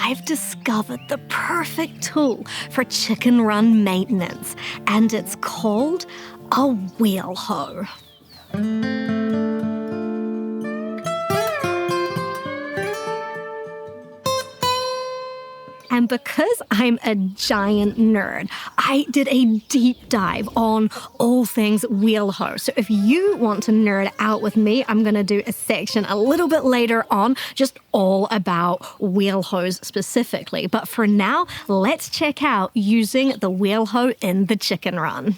I've discovered the perfect tool for chicken run maintenance, and it's called a wheel hoe. And because I'm a giant nerd, I did a deep dive on all things wheel hoe. So if you want to nerd out with me, I'm going to do a section a little bit later on, just all about wheel hoes specifically. But for now, let's check out using the wheel hoe in the chicken run.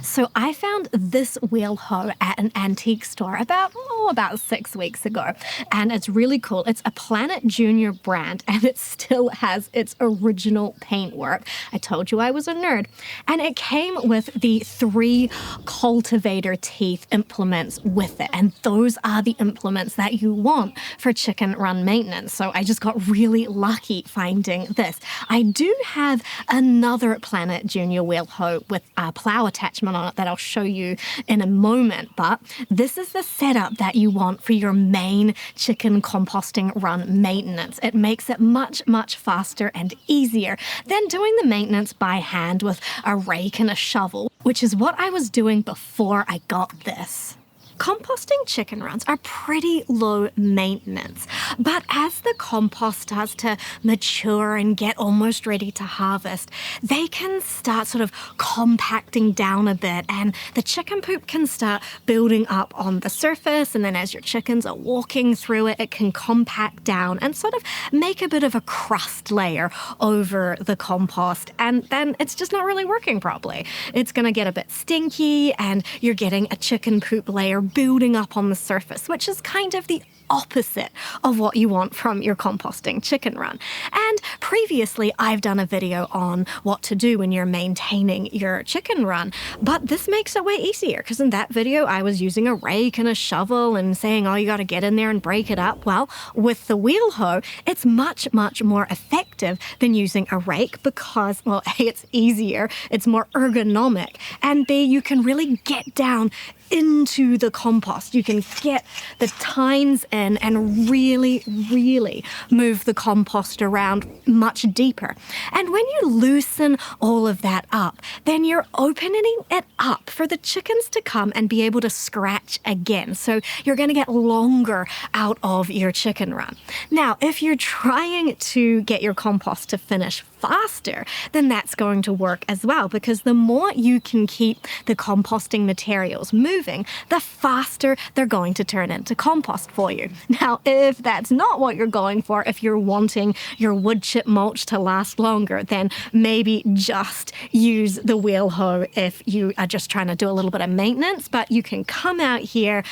So I found this wheel hoe at an antique store about 6 weeks ago, and it's really cool. It's a Planet Junior brand, and it still has its original paintwork. I told you I was a nerd. And it came with the 3 cultivator teeth implements with it, and those are the implements that you want for chicken run maintenance. So I just got really lucky finding this. I do have another Planet Junior wheel hoe with a plow attachment on it that I'll show you in a moment, but this is the setup that you want for your main chicken composting run maintenance. It makes it much, much faster and easier than doing the maintenance by hand with a rake and a shovel, which is what I was doing before I got this. Composting chicken runs are pretty low maintenance, but as the compost starts to mature and get almost ready to harvest, they can start sort of compacting down a bit, and the chicken poop can start building up on the surface, and then as your chickens are walking through it, it can compact down and sort of make a bit of a crust layer over the compost, and then it's just not really working properly. It's going to get a bit stinky, and you're getting a chicken poop layer building up on the surface, which is kind of the opposite of what you want from your composting chicken run. And previously, I've done a video on what to do when you're maintaining your chicken run, but this makes it way easier, because in that video, I was using a rake and a shovel and saying, oh, you got to get in there and break it up. Well, with the wheel hoe, it's much, much more effective than using a rake because, well, A, it's easier, it's more ergonomic, and B, you can really get down into the compost. You can get the tines in and really, really move the compost around much deeper. And when you loosen all of that up, then you're opening it up for the chickens to come and be able to scratch again. So you're going to get longer out of your chicken run. Now, if you're trying to get your compost to finish faster, then that's going to work as well, because the more you can keep the composting materials moving, the faster they're going to turn into compost for you. Now, if that's not what you're going for, if you're wanting your wood chip mulch to last longer, then maybe just use the wheel hoe if you are just trying to do a little bit of maintenance, but you can come out here,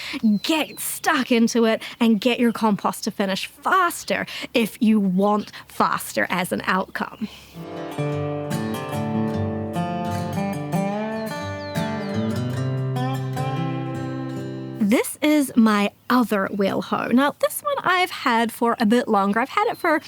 get stuck into it, and get your compost to finish faster if you want faster as an outcome. This is my other wheel hoe. Now, this one I've had for a bit longer. I've had it for,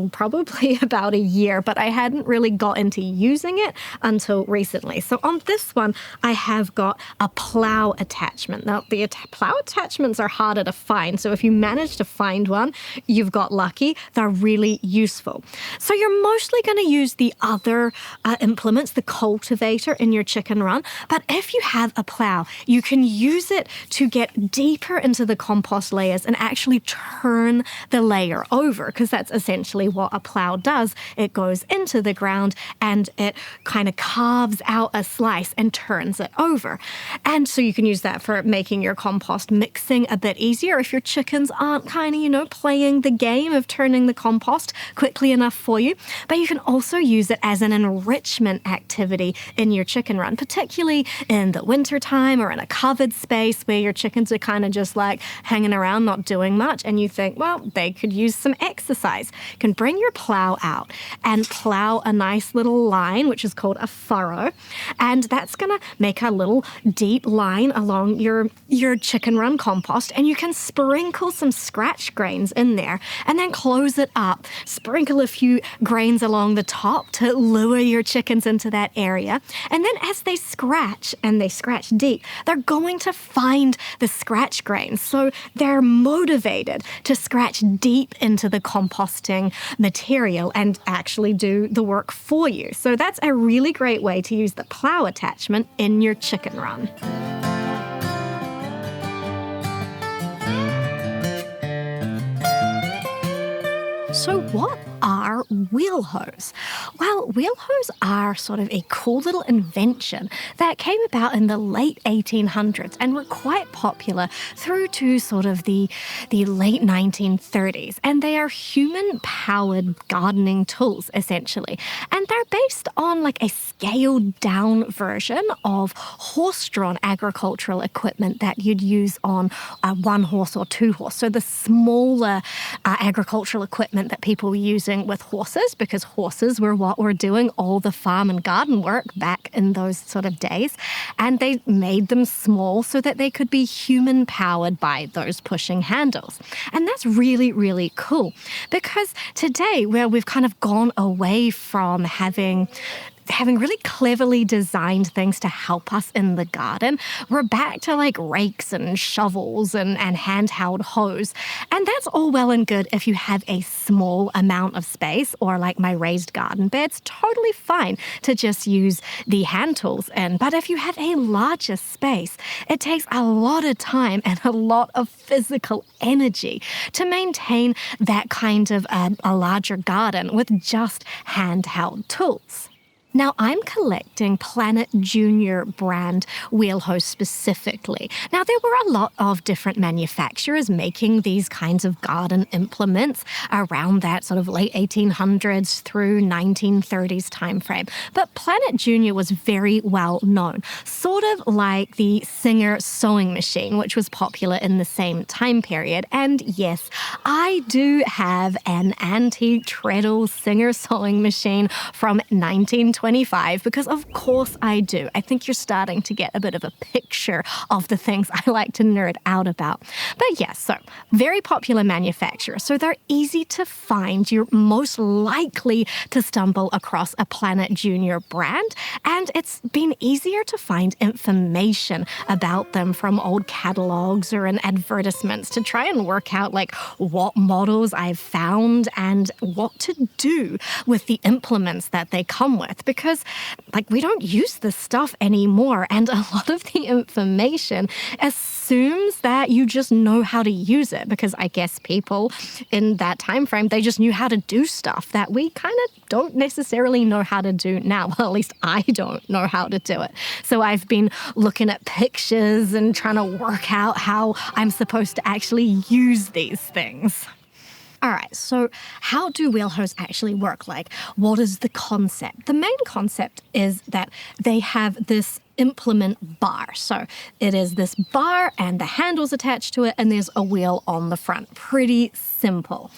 probably about a year, but I hadn't really got into using it until recently. So on this one, I have got a plow attachment. Now, the plow attachments are harder to find, so if you manage to find one, you've got lucky. They're really useful. So you're mostly going to use the other implements, the cultivator in your chicken run, but if you have a plow, you can use it to get deeper into the compost layers and actually turn the layer over, because that's essentially what a plow does. It goes into the ground and it kind of carves out a slice and turns it over. And so you can use that for making your compost mixing a bit easier if your chickens aren't kind of, playing the game of turning the compost quickly enough for you. But you can also use it as an enrichment activity in your chicken run, particularly in the wintertime or in a covered space where your chickens are kind of just like hanging around, not doing much, and you think, well, they could use some exercise. You can bring your plow out and plow a nice little line, which is called a furrow, and that's going to make a little deep line along your chicken run compost, and you can sprinkle some scratch grains in there, and then close it up. Sprinkle a few grains along the top to lure your chickens into that area, and then as they scratch, and they scratch deep, they're going to find the scratch grains brain. So they're motivated to scratch deep into the composting material and actually do the work for you. So that's a really great way to use the plow attachment in your chicken run. So what are wheel hoes? Well, wheel hoes are sort of a cool little invention that came about in the late 1800s and were quite popular through to sort of the late 1930s. And they are human-powered gardening tools, essentially. And they're based on like a scaled-down version of horse-drawn agricultural equipment that you'd use on a one-horse or two-horse. So the smaller agricultural equipment that people were using with horses, because horses were what were doing all the farm and garden work back in those sort of days. And they made them small so that they could be human-powered by those pushing handles. And that's really, really cool, because today, where we've kind of gone away from having really cleverly designed things to help us in the garden, we're back to like rakes and shovels and handheld hoes. And that's all well and good if you have a small amount of space, or like my raised garden beds, totally fine to just use the hand tools in. But if you have a larger space, it takes a lot of time and a lot of physical energy to maintain that kind of a larger garden with just handheld tools. Now, I'm collecting Planet Junior brand wheel hose specifically. Now, there were a lot of different manufacturers making these kinds of garden implements around that sort of late 1800s through 1930s timeframe. But Planet Junior was very well known, sort of like the Singer sewing machine, which was popular in the same time period. And yes, I do have an antique treadle Singer sewing machine from 1925, because of course I do. I think you're starting to get a bit of a picture of the things I like to nerd out about. But yes, so very popular manufacturer. So they're easy to find. You're most likely to stumble across a Planet Junior brand, and it's been easier to find information about them from old catalogs or in advertisements to try and work out like what models I've found and what to do with the implements that they come with. Because like we don't use this stuff anymore, and a lot of the information assumes that you just know how to use it, because I guess people in that time frame, they just knew how to do stuff that we kind of don't necessarily know how to do now. Well, at least I don't know how to do it. So I've been looking at pictures and trying to work out how I'm supposed to actually use these things. All right, so how do wheel hoes actually work? Like, what is the concept? The main concept is that they have this implement bar. So it is this bar and the handles attached to it, and there's a wheel on the front. Pretty simple.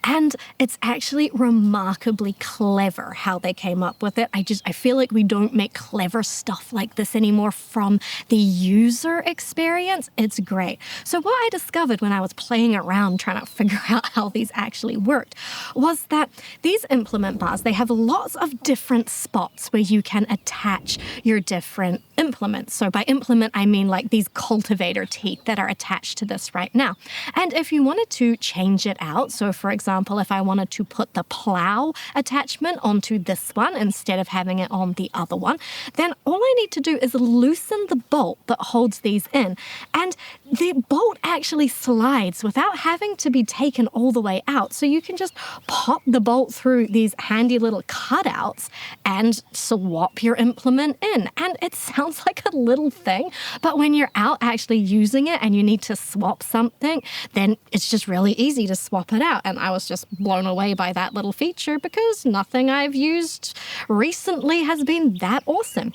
And it's actually remarkably clever how they came up with it. I feel like we don't make clever stuff like this anymore from the user experience. It's great. So what I discovered when I was playing around trying to figure out how these actually worked was that these implement bars, they have lots of different spots where you can attach your different implements. So by implement, I mean like these cultivator teeth that are attached to this right now. And if you wanted to change it out, so for example, if I wanted to put the plow attachment onto this one instead of having it on the other one, then all I need to do is loosen the bolt that holds these in. And the bolt actually slides without having to be taken all the way out. So you can just pop the bolt through these handy little cutouts and swap your implement in. And it sounds like a little thing, but when you're out actually using it and you need to swap something, then it's just really easy to swap it out. And I was just blown away by that little feature, because nothing I've used recently has been that awesome.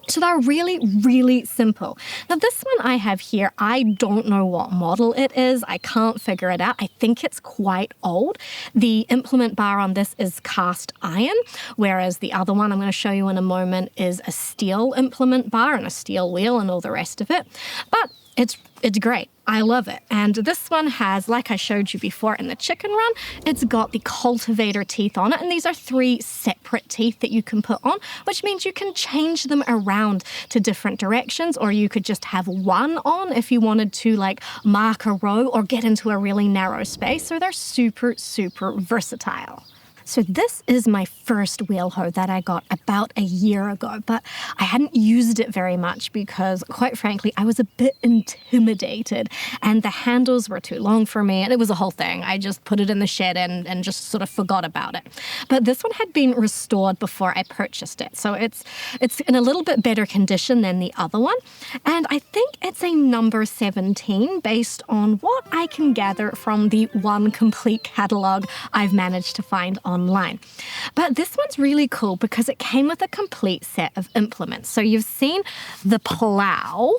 So they're really, really simple. Now, this one I have here, I don't know what model it is. I can't figure it out. I think it's quite old. The implement bar on this is cast iron, whereas the other one I'm going to show you in a moment is a steel implement bar and a steel wheel and all the rest of it. But It's great. I love it. And this one has, like I showed you before in the chicken run, it's got the cultivator teeth on it. And these are 3 separate teeth that you can put on, which means you can change them around to different directions, or you could just have one on if you wanted to like mark a row or get into a really narrow space. So they're super, super versatile. So this is my first wheel hoe that I got about a year ago, but I hadn't used it very much because, quite frankly, I was a bit intimidated and the handles were too long for me and it was a whole thing. I just put it in the shed and just sort of forgot about it. But this one had been restored before I purchased it, so it's in a little bit better condition than the other one. And I think it's a number 17 based on what I can gather from the one complete catalog I've managed to find online. But this one's really cool because it came with a complete set of implements. So you've seen the Plow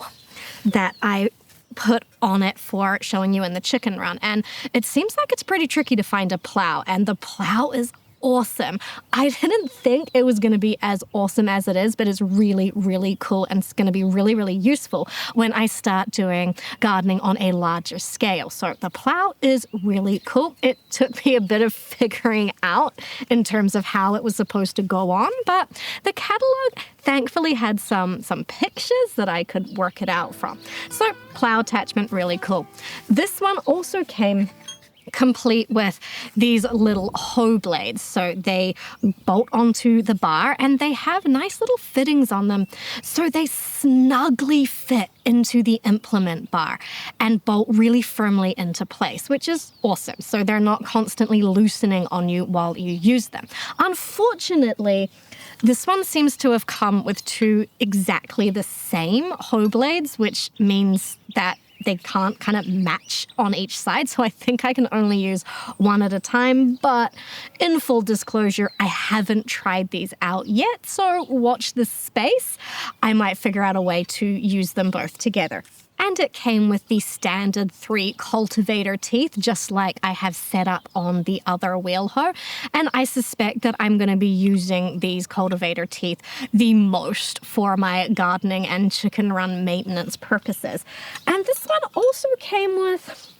that I put on it for showing you in the chicken run, and it seems like it's pretty tricky to find a plow, and the Plow is awesome. I didn't think it was going to be as awesome as it is, but it's really, really cool, and it's going to be really, really useful when I start doing gardening on a larger scale. So the Plow is really cool. It took me a bit of figuring out in terms of how it was supposed to go on, but the catalog thankfully had some pictures that I could work it out from. So Plow attachment, really cool. This one also came complete with these little hoe blades. So they bolt onto the bar and they have nice little fittings on them. So they snugly fit into the implement bar and bolt really firmly into place, which is awesome. So they're not constantly loosening on you while you use them. Unfortunately, this one seems to have come with 2 exactly the same hoe blades, which means that they can't kind of match on each side. So I think I can only use one at a time. But in full disclosure, I haven't tried these out yet. So watch this space. I might figure out a way to use them both together. And it came with the standard 3 cultivator teeth, just like I have set up on the other wheel hoe. And I suspect that I'm going to be using these cultivator teeth the most for my gardening and chicken run maintenance purposes. And this one also came with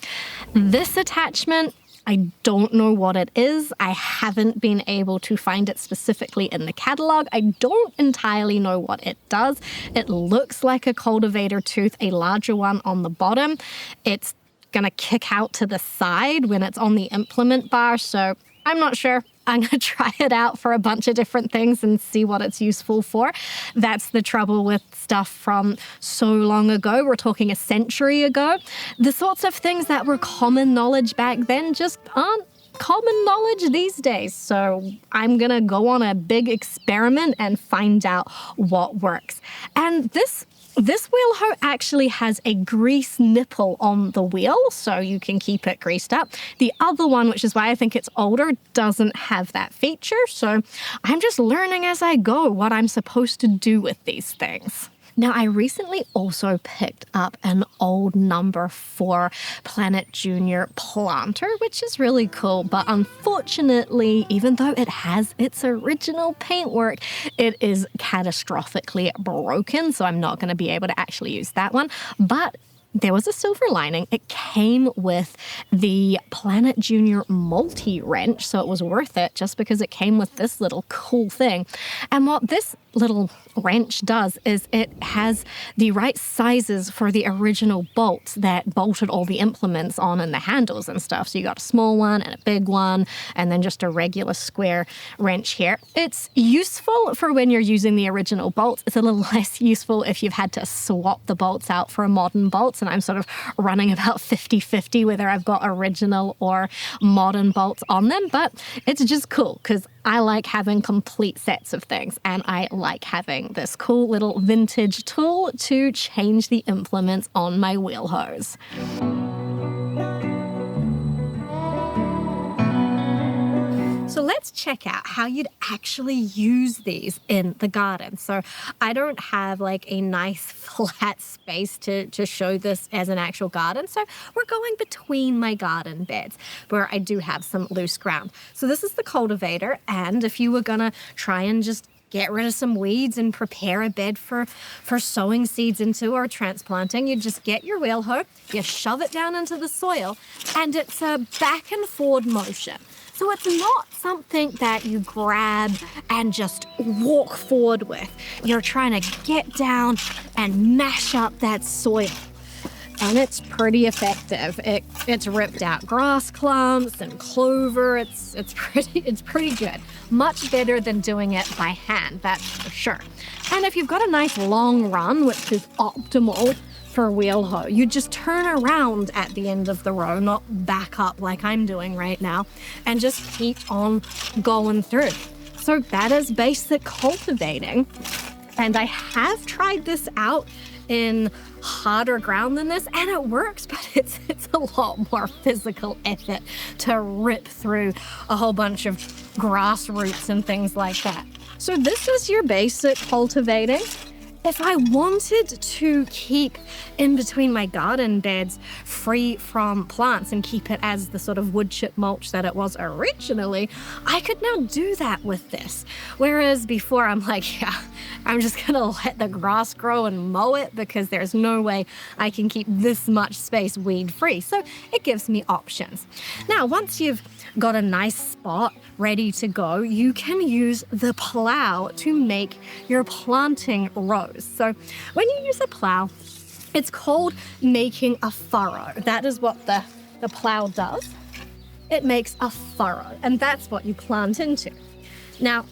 this attachment. I don't know what it is. I haven't been able to find it specifically in the catalog. I don't entirely know what it does. It looks like a cultivator tooth, a larger one on the bottom. It's gonna kick out to the side when it's on the implement bar, so I'm not sure. I'm going to try it out for a bunch of different things and see what it's useful for. That's the trouble with stuff from so long ago. We're talking a century ago. The sorts of things that were common knowledge back then just aren't common knowledge these days. So I'm going to go on a big experiment and find out what works. And this wheel hoe actually has a grease nipple on the wheel, so you can keep it greased up. The other one, which is why I think it's older, doesn't have that feature. So I'm just learning as I go what I'm supposed to do with these things. Now, I recently also picked up an old number 4 Planet Junior planter, which is really cool. But unfortunately, even though it has its original paintwork, it is catastrophically broken. So I'm not going to be able to actually use that one. But there was a silver lining. It came with the Planet Junior multi-wrench, so it was worth it just because it came with this little cool thing. And what this little wrench does is it has the right sizes for the original bolts that bolted all the implements on and the handles and stuff. So you got a small one and a big one, and then just a regular square wrench here. It's useful for when you're using the original bolts. It's a little less useful if you've had to swap the bolts out for modern bolts, and I'm sort of running about 50-50 whether I've got original or modern bolts on them. But it's just cool because I like having complete sets of things, and I like having this cool little vintage tool to change the implements on my wheel hoes. So let's check out how you'd actually use these in the garden. So I don't have like a nice flat space to show this as an actual garden. So we're going between my garden beds where I do have some loose ground. So this is the cultivator. And if you were gonna try and just get rid of some weeds and prepare a bed for sowing seeds into or transplanting, you just get your wheel hoe, you shove it down into the soil, and it's a back and forward motion. So it's not something that you grab and just walk forward with. You're trying to get down and mash up that soil. And it's pretty effective. It's ripped out grass clumps and clover. It's pretty good. Much better than doing it by hand, that's for sure. And if you've got a nice long run, which is optimal for wheel hoe, you just turn around at the end of the row, not back up like I'm doing right now, and just keep on going through. So that is basic cultivating. And I have tried this out in harder ground than this, and it works, but it's a lot more physical effort to rip through a whole bunch of grass roots and things like that. So this is your basic cultivating. If I wanted to keep in between my garden beds free from plants and keep it as the sort of wood chip mulch that it was originally, I could now do that with this. Whereas before I'm like, yeah, I'm just gonna let the grass grow and mow it because there's no way I can keep this much space weed free. So it gives me options. Now, once you've got a nice spot ready to go, you can use the plow to make your planting rows. So when you use a plow, it's called making a furrow. That is what the plow does. It makes a furrow, and that's what you plant into. Now,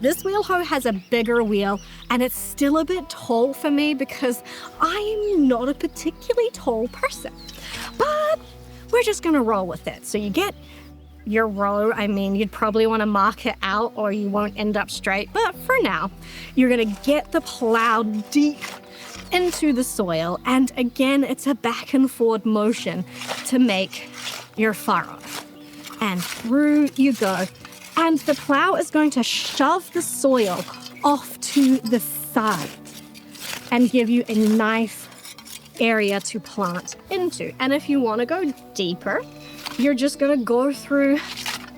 this wheel hoe has a bigger wheel, and it's still a bit tall for me because I'm not a particularly tall person. But we're just gonna roll with it. So you get your row. I mean, you'd probably want to mark it out or you won't end up straight. But for now, you're going to get the plow deep into the soil. And again, it's a back and forward motion to make your furrow. And through you go. And the plow is going to shove the soil off to the side and give you a nice area to plant into. And if you want to go deeper, you're just going to go through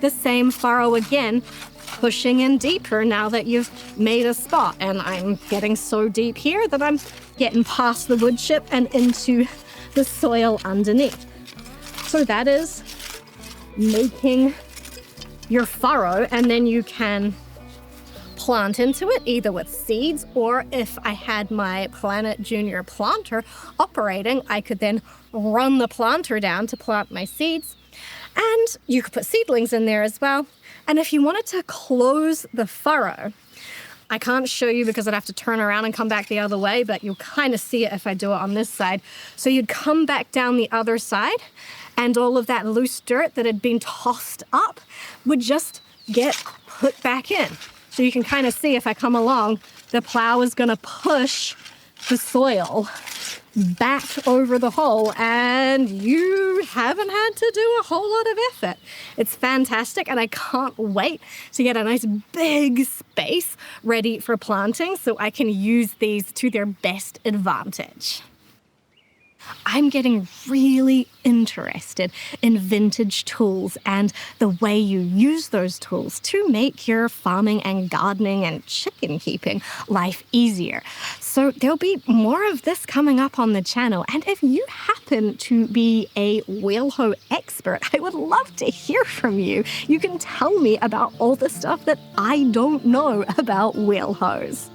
the same furrow again, pushing in deeper now that you've made a spot. And I'm getting so deep here that I'm getting past the wood chip and into the soil underneath. So that is making your furrow, and then you can plant into it either with seeds, or if I had my Planet Junior planter operating, I could then run the planter down to plant my seeds. And you could put seedlings in there as well. And if you wanted to close the furrow, I can't show you because I'd have to turn around and come back the other way, but you'll kind of see it if I do it on this side. So you'd come back down the other side, and all of that loose dirt that had been tossed up would just get put back in. So you can kind of see if I come along, the plow is going to push the soil back over the hole, and you haven't had to do a whole lot of effort. It's fantastic, and I can't wait to get a nice big space ready for planting so I can use these to their best advantage. I'm getting really interested in vintage tools and the way you use those tools to make your farming and gardening and chicken keeping life easier. So there'll be more of this coming up on the channel. And if you happen to be a wheel hoe expert, I would love to hear from you. You can tell me about all the stuff that I don't know about wheel hoes.